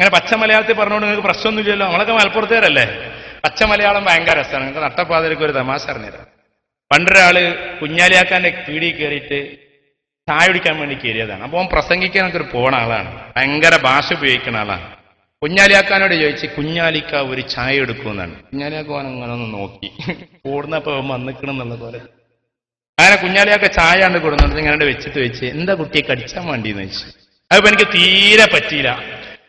ഇങ്ങനെ പച്ച മലയാളത്തിൽ പറഞ്ഞുകൊണ്ട് നിങ്ങൾക്ക് പ്രശ്നമൊന്നുമില്ലല്ലോ, നമ്മളൊക്കെ മലപ്പുറത്തുകാരല്ലേ. പച്ച മലയാളം ഭയങ്കര രസമാണ്. നിങ്ങൾക്ക് നട്ടപ്പാതിരക്ക് ഒരു തമാശ അറിഞ്ഞുതരാം. പണ്ടൊരാള് കുഞ്ഞാലിയാക്കാന്റെ പീടി കയറിയിട്ട് ചായ കുടിക്കാൻ വേണ്ടി കയറിയതാണ്. അപ്പോൾ അവൻ പ്രസംഗിക്കാനൊക്കെ ഒരു പോണ ആളാണ്, ഭയങ്കര ഭാഷ ഉപയോഗിക്കുന്ന ആളാണ്. കുഞ്ഞാലിയാക്കാനോട് ചോദിച്ച് കുഞ്ഞാലിക്ക ഒരു ചായ എടുക്കുമെന്നാണ്. കുഞ്ഞാലിയാക്കാൻ അങ്ങനെ ഒന്ന് നോക്കി ഓടുന്നപ്പോ വന്നിക്കണം എന്നുള്ള പോലെ അങ്ങനെ കുഞ്ഞാലിയാക്ക ചായ ആണ് കൊടുക്കുന്നത്. ഇങ്ങനെ വെച്ച് എന്താ കുട്ടിയെ കടിച്ചാൻ വേണ്ടിയെന്ന് വെച്ച്. അതിപ്പോ എനിക്ക് തീരെ പറ്റിയില്ല.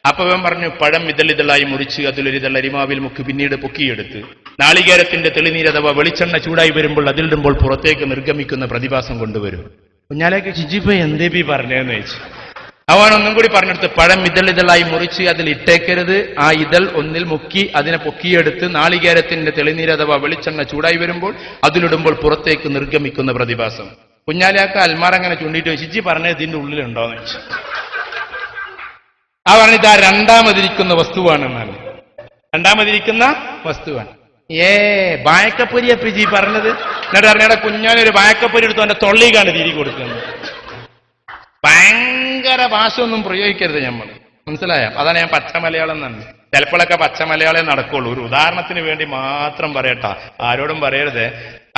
അപ്പൊ അവൻ പറഞ്ഞു, പഴം ഇതളിതളായി മുറിച്ച് അതിലൊരിതൾ അരിമാവിൽ മുക്ക് പിന്നീട് പൊക്കിയെടുത്ത് നാളികേരത്തിന്റെ തെളിനീര് അഥവാ വെളിച്ചെണ്ണ ചൂടായി വരുമ്പോൾ അതിലിടുമ്പോൾ പുറത്തേക്ക് നിർഗമിക്കുന്ന പ്രതിഭാസം കൊണ്ടുവരും. കുഞ്ഞാലിയാക്ക ചിജിപ്പ എന്തേപ്പി പറഞ്ഞതെന്ന് വെച്ച്. അവൻ ഒന്നും കൂടി പറഞ്ഞെടുത്ത്, പഴം ഇതളിതളായി മുറിച്ച് അതിൽ ഇട്ടേക്കരുത്, ആ ഇതൾ ഒന്നിൽ മുക്കി അതിനെ പൊക്കിയെടുത്ത് നാളികേരത്തിന്റെ തെളിനീര് അഥവാ വെളിച്ചെണ്ണ ചൂടായി വരുമ്പോൾ അതിലിടുമ്പോൾ പുറത്തേക്ക് നിർഗമിക്കുന്ന പ്രതിഭാസം. കുഞ്ഞാലിയാക്ക അൽമാറങ്ങനെ ചൂണ്ടിയിട്ട് ചിജി പറഞ്ഞത് ഇതിന്റെ ഉള്ളിലുണ്ടോന്ന് വെച്ചു. ആ പറഞ്ഞിട്ട് ആ രണ്ടാമതിരിക്കുന്ന വസ്തുവാണെന്നാണ്. രണ്ടാമതിരിക്കുന്ന വസ്തുവാണ്. ബായക്കപ്പൊരിയെ പിജി പറഞ്ഞത്. എന്നിട്ട് പറഞ്ഞാൽ കുഞ്ഞാലൊരു ബായക്കപ്പൊരി എടുത്തു അവന്റെ തൊള്ളിക്കാണ് തിരി കൊടുക്കുന്നത്. ഭയങ്കര ഭാഷ ഒന്നും പ്രയോഗിക്കരുത് നമ്മൾ, മനസ്സിലായോ? അതാണ് ഞാൻ പച്ച മലയാളം തന്നെ. ചിലപ്പോഴൊക്കെ പച്ച മലയാളം നടക്കുള്ളൂ. ഒരു ഉദാഹരണത്തിന് വേണ്ടി മാത്രം പറയട്ടാ, ആരോടും പറയരുത്.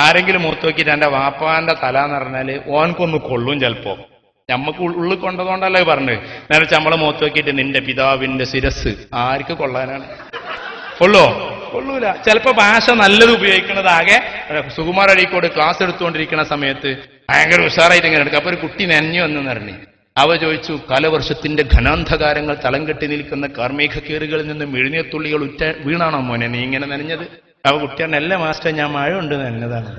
ആരെങ്കിലും മൂത്ത് നോക്കിയിട്ട് എന്റെ വാപ്പാന്റെ തല എന്ന് പറഞ്ഞാല് ഓനക്കൊന്ന് കൊള്ളും ചിലപ്പോ. ഞമ്മക്ക് ഉള്ളിൽ കൊണ്ടതുകൊണ്ടല്ലേ പറഞ്ഞത്. നേരെ നമ്മളെ മൂത്ത് നോക്കിയിട്ട് നിന്റെ പിതാവിന്റെ ശിരസ് ആർക്ക് കൊള്ളാനാണ്? കൊള്ളൂല. ചിലപ്പോ ഭാഷ നല്ലത് ഉപയോഗിക്കുന്നതാകെ. സുകുമാർ അഴീക്കോട് ക്ലാസ് എടുത്തുകൊണ്ടിരിക്കുന്ന സമയത്ത് ഭയങ്കര ഉഷാറായിട്ട് ഇങ്ങനെ എടുക്കും. അപ്പൊ ഒരു കുട്ടി നനഞ്ഞു വന്നു പറഞ്ഞു. അവ ചോദിച്ചു, കാലവർഷത്തിന്റെ ഘനാന്ധകാരങ്ങൾ തളം കെട്ടി നിൽക്കുന്ന കാർമേഘ കീറുകളിൽ നിന്ന് മെഴുനീർത്തുള്ളികൾ വീണാണോ മോനെ നീ ഇങ്ങനെ നനഞ്ഞത്? അവ കുട്ടിയാണ്, എല്ലാ മാസ്റ്റർ ഞാൻ മഴ ഉണ്ട് നനഞ്ഞതാണ്.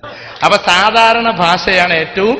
അപ്പൊ സാധാരണ ഭാഷയാണ് ഏറ്റവും